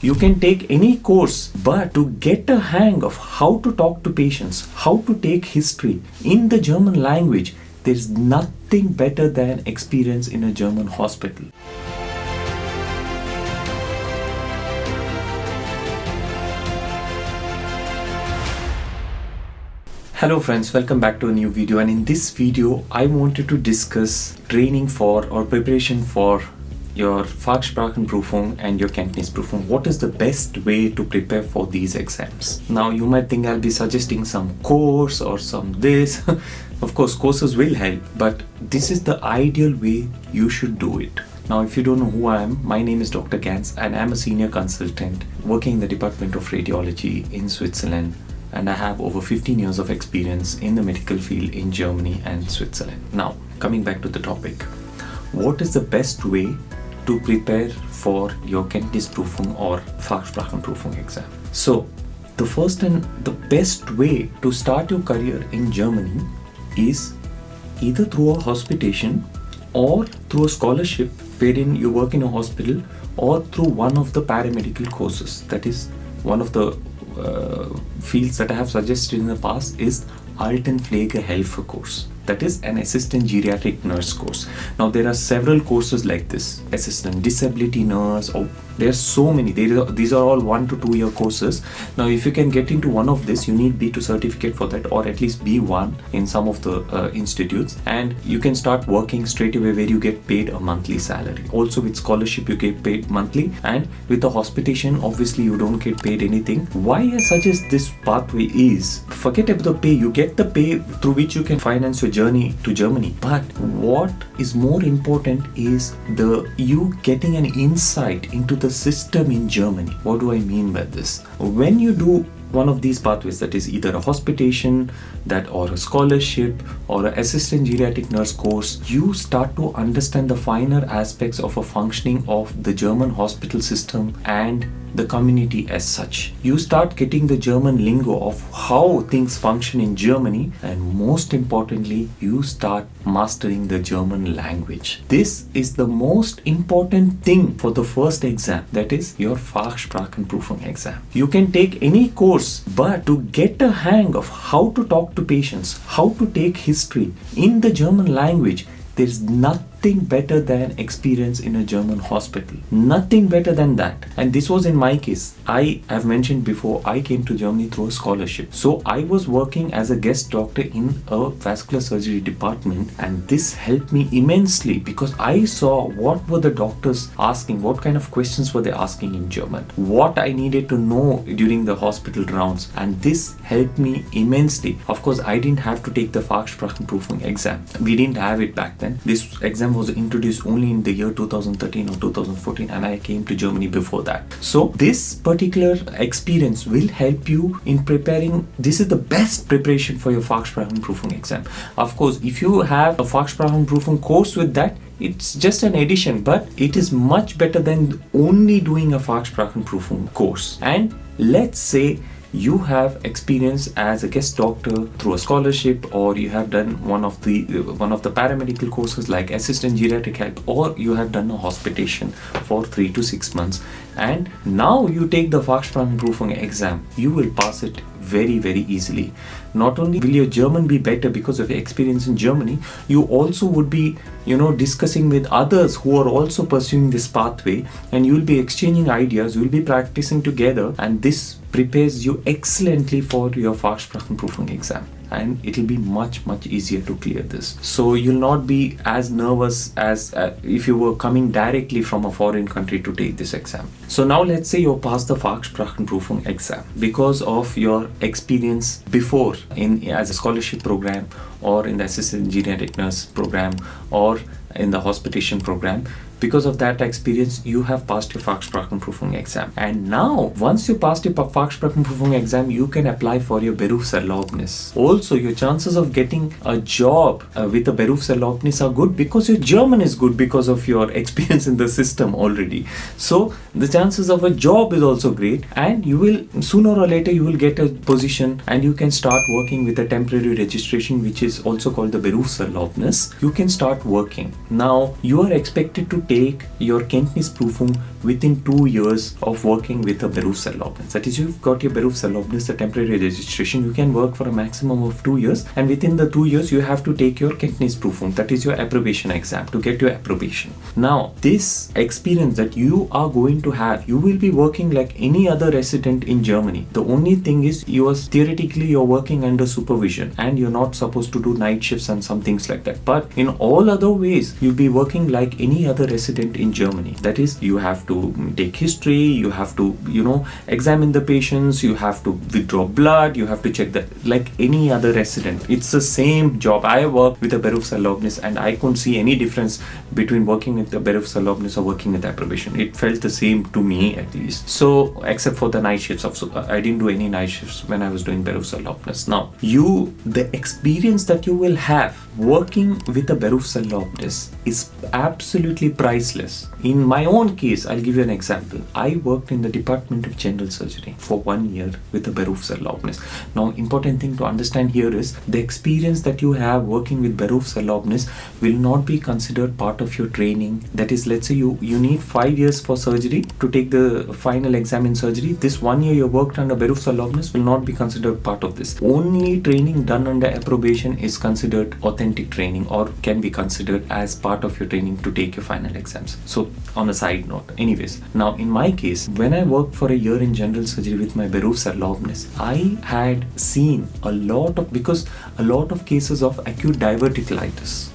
You can take any course, but to get a hang of how to talk to patients, how to take history in the German language, there is nothing better than experience in a German hospital. Hello friends, welcome back to a new video, and in this video I wanted to discuss training for or preparation for your Fachsprachenprüfung and your Kenntnisprüfung. What is the best way to prepare for these exams? Now you might think I'll be suggesting some course or some this. Of course courses will help, but this is the ideal way you should do it. Now if you don't know who I am, my name is Dr. Gans and I'm a senior consultant working in the Department of Radiology in Switzerland, and I have over 15 years of experience in the medical field in Germany and Switzerland. Now coming back to the topic, what is the best way to prepare for your Kenntnisprüfung or Fachsprachenprüfung exam? So the first and the best way to start your career in Germany is either through a hospitation or through a scholarship wherein you work in a hospital, or through one of the paramedical courses. That is one of the fields that I have suggested in the past is Altenpflegehelfer course. That is an assistant geriatric nurse course. Now there are several courses like this, assistant disability nurse, or there are so many. These are all 1 to 2 year courses. Now if you can get into one of this, you need B2 certificate for that, or at least B1 in some of the institutes, and you can start working straight away where you get paid a monthly salary. Also with scholarship you get paid monthly, and with the hospitation obviously you don't get paid anything. Why I suggest this pathway is, forget about the pay, you get the pay through which you can finance your journey to Germany, but what is more important is you getting an insight into the system in Germany. What do I mean by this? When you do one of these pathways, that is either a hospitation, or a scholarship, or an assistant geriatric nurse course, you start to understand the finer aspects of a functioning of the German hospital system and the community as such. You start getting the German lingo of how things function in Germany, and most importantly, you start mastering the German language. This is the most important thing for the first exam, that is your Fachsprachenprüfung exam. You can take any course, but to get a hang of how to talk to patients, how to take history in the German language, there is nothing better than experience in a German hospital. Nothing better than that. And this was in my case. I have mentioned before, I came to Germany through a scholarship. So I was working as a guest doctor in a vascular surgery department, and this helped me immensely because I saw what were the doctors asking, what kind of questions were they asking in German, what I needed to know during the hospital rounds, and this helped me immensely. Of course, I didn't have to take the Fachsprachenprüfung exam. We didn't have it back then. This exam was introduced only in the year 2013 or 2014, and I came to Germany before that. So this particular experience will help you in preparing. This is the best preparation for your Fachsprachenprüfung exam. Of course, if you have a Fachsprachenprüfung course with that, it's just an addition, but it is much better than only doing a Fachsprachenprüfung course. And let's say you have experience as a guest doctor through a scholarship, or you have done one of the paramedical courses like assistant geriatric help, or you have done a hospitation for 3 to 6 months, and now you take the Fachsprachenprüfung exam. You will pass it very, very easily. Not only will your German be better because of your experience in Germany, you also would be, discussing with others who are also pursuing this pathway, and you will be exchanging ideas, you will be practicing together, and this prepares you excellently for your Fachsprachenprüfung exam. And it will be much easier to clear this. So you'll not be as nervous as if you were coming directly from a foreign country to take this exam. So now let's say you passed the Fachsprachenprüfung exam because of your experience before as a scholarship program, or in the assistant geriatric nurse program, or in the hospitation program. Because of that experience, you have passed your Fachsprachenprüfung exam. And now, once you passed your Fachsprachenprüfung exam, you can apply for your Berufserlaubnis. Also, your chances of getting a job with a Berufserlaubnis are good because your German is good because of your experience in the system already. So, the chances of a job is also great, and you will, sooner or later, you will get a position and you can start working with a temporary registration, which is also called the Berufserlaubnis. You can start working. Now, you are expected to take your Kenntnisprüfung within 2 years of working with a Berufserlaubnis. That is, you've got your Berufserlaubnis, the temporary registration, you can work for a maximum of 2 years, and within the 2 years you have to take your Kenntnisprüfung, that is your approbation exam, to get your approbation. Now, this experience that you are going to have, you will be working like any other resident in Germany. The only thing is, you're working under supervision and you're not supposed to do night shifts and some things like that. But in all other ways, you'll be working like any other resident in Germany. That is, you have to take history, you have to, examine the patients, you have to withdraw blood, you have to check that like any other resident. It's the same job. I work with a Berufserlaubnis and I couldn't see any difference between working with the Berufserlaubnis or working with approbation. It felt the same to me, at least. So, except for the night shifts, I didn't do any night shifts when I was doing Berufserlaubnis. Now, the experience that you will have working with a Berufserlaubnis is absolutely priceless. In my own case, I'll give you an example. I worked in the Department of General Surgery for 1 year with a Berufserlaubnis. Now, important thing to understand here is the experience that you have working with Berufserlaubnis will not be considered part of your training. That is, let's say you need 5 years for surgery to take the final exam in surgery. This 1 year you worked under Berufserlaubnis will not be considered part of this. Only training done under approbation is considered authentic training, or can be considered as part of your training to take your final exams. So, on a side note, anyways, now in my case, when I worked for a year in general surgery with my Berufserlaubnis, I had seen a lot of cases of acute diverticulitis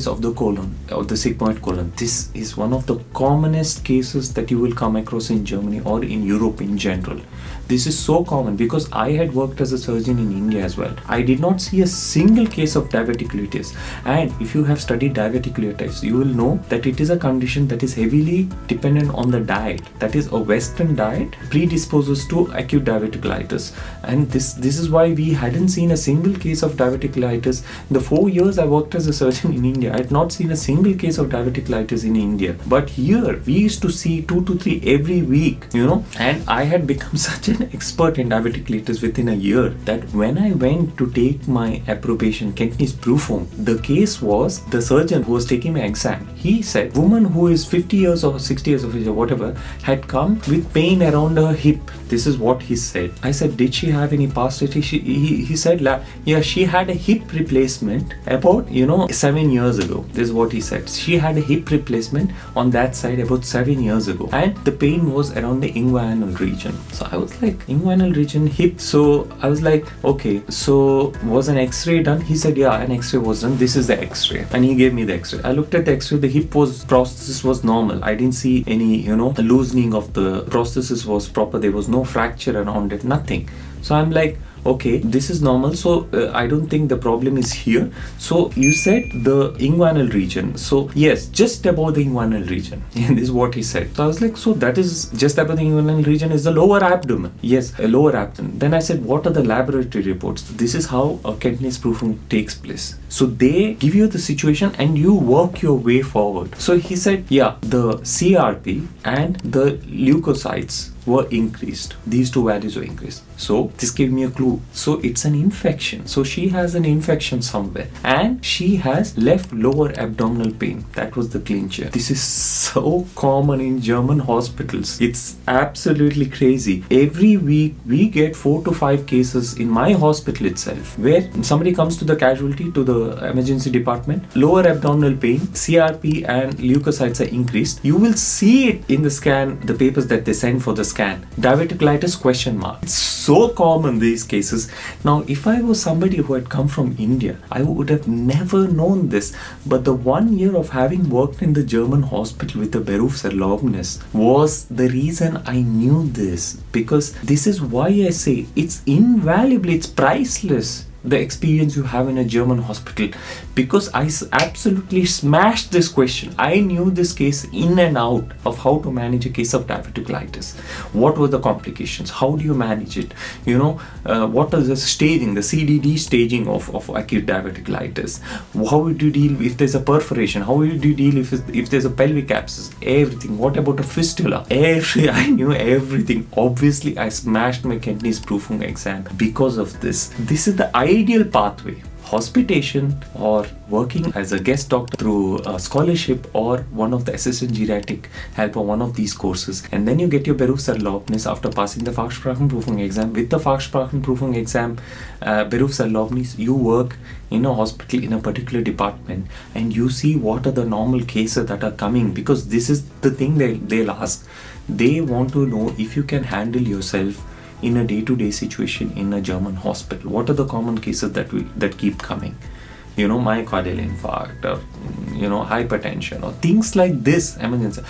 of the colon, or the sigmoid colon. This is one of the commonest cases that you will come across in Germany or in Europe in general. This is so common because I had worked as a surgeon in India as well. I did not see a single case of diverticulitis. And if you have studied diverticulitis, you will know that it is a condition that is heavily dependent on the diet. That is, a Western diet predisposes to acute diverticulitis. And this is why we hadn't seen a single case of diverticulitis. In the 4 years I worked as a surgeon in India, I had not seen a single case of diverticulitis in India. But here, we used to see 2 to 3 every week, and I had become such an expert in diverticulitis within a year that when I went to take my approbation Kenntnisprüfung, the case was the surgeon who was taking my exam. He said, woman who is 50 years or 60 years of age or whatever had come with pain around her hip. This is what he said. I said, did she have any past history? He said, yeah, she had a hip replacement about, 7 years ago. This is what he said. She had a hip replacement on that side about 7 years ago. And the pain was around the inguinal region. So I was like, inguinal region, hip. So I was like, okay, so was an x-ray done? He said, yeah, an x-ray was done. This is the x-ray. And he gave me the x-ray. I looked at the x-ray. The hip prosthesis was normal. I didn't see any, the loosening of the prosthesis was proper. There was no fracture around it, nothing. So I'm like, okay, this is normal, so I don't think the problem is here. So you said the inguinal region. So yes, just above the inguinal region. And this is what he said. So I was like, so that is just above the inguinal region is the lower abdomen. Yes, a lower abdomen. Then I said, what are the laboratory reports? This is how a Kenntnisprüfung takes place. So they give you the situation and you work your way forward. So he said, yeah, the CRP and the leukocytes were increased. These two values were increased. So this gave me a clue. So it's an infection. So she has an infection somewhere and she has left lower abdominal pain. That was the clincher. This is so common in German hospitals. It's absolutely crazy. Every week we get 4 to 5 cases in my hospital itself where somebody comes to the casualty, to the emergency department, lower abdominal pain, CRP and leukocytes are increased. You will see it in the scan, the papers that they send for the scan. Diverticulitis question mark. It's so common, these cases. Now, if I was somebody who had come from India, I would have never known this. But the 1 year of having worked in the German hospital with the Berufserlaubnis was the reason I knew this. Because this is why I say it's invaluable, it's priceless, the experience you have in a German hospital, because I absolutely smashed this question. I knew this case in and out of how to manage a case of diverticulitis. What were the complications? How do you manage it? What is the staging, the CDD staging of acute diverticulitis? How would you deal if there's a perforation? How would you deal if there's a pelvic abscess? Everything. What about a fistula? I knew everything. Obviously, I smashed my Kenntnisprüfung exam because of this. This is the ideal pathway. hospitation or working as a guest doctor through a scholarship or one of the assistant geriatric helper, one of these courses, and then you get your Berufserlaubnis after passing the Fachsprachenprüfung exam. With the Fachsprachenprüfung exam, Berufserlaubnis, you work in a hospital in a particular department and you see what are the normal cases that are coming, because this is the thing they'll ask. They want to know if you can handle yourself in a day-to-day situation in a German hospital. What are the common cases that keep coming? Myocardial infarct, or hypertension, or things like this, emergency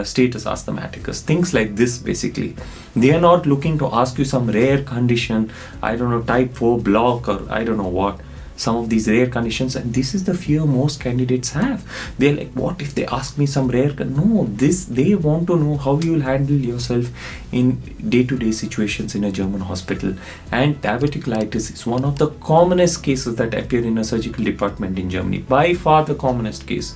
status asthmaticus, things like this. Basically, they are not looking to ask you some rare condition, type 4 block, or I don't know what, some of these rare conditions. And this is the fear most candidates have. They're like, what if they ask me some rare they want to know how you will handle yourself in day-to-day situations in a German hospital. And diverticulitis is one of the commonest cases that appear in a surgical department in Germany, by far the commonest case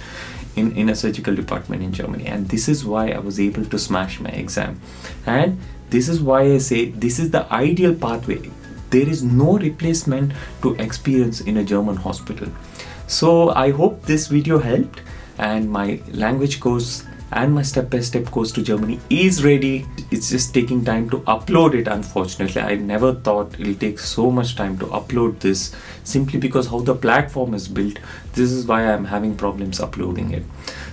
in a surgical department in Germany. And this is why I was able to smash my exam, and this is why I say this is the ideal pathway. There is no replacement to experience in a German hospital. So I hope this video helped, and my language course and my step-by-step course to Germany is ready. It's just taking time to upload it. Unfortunately, I never thought it'll take so much time to upload this, simply because how the platform is built. This is why I'm having problems uploading it.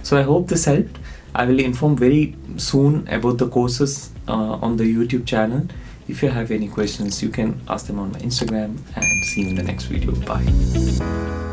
So I hope this helped. I will inform very soon about the courses on the YouTube channel. If you have any questions, you can ask them on my Instagram, and see you in the next video. Bye.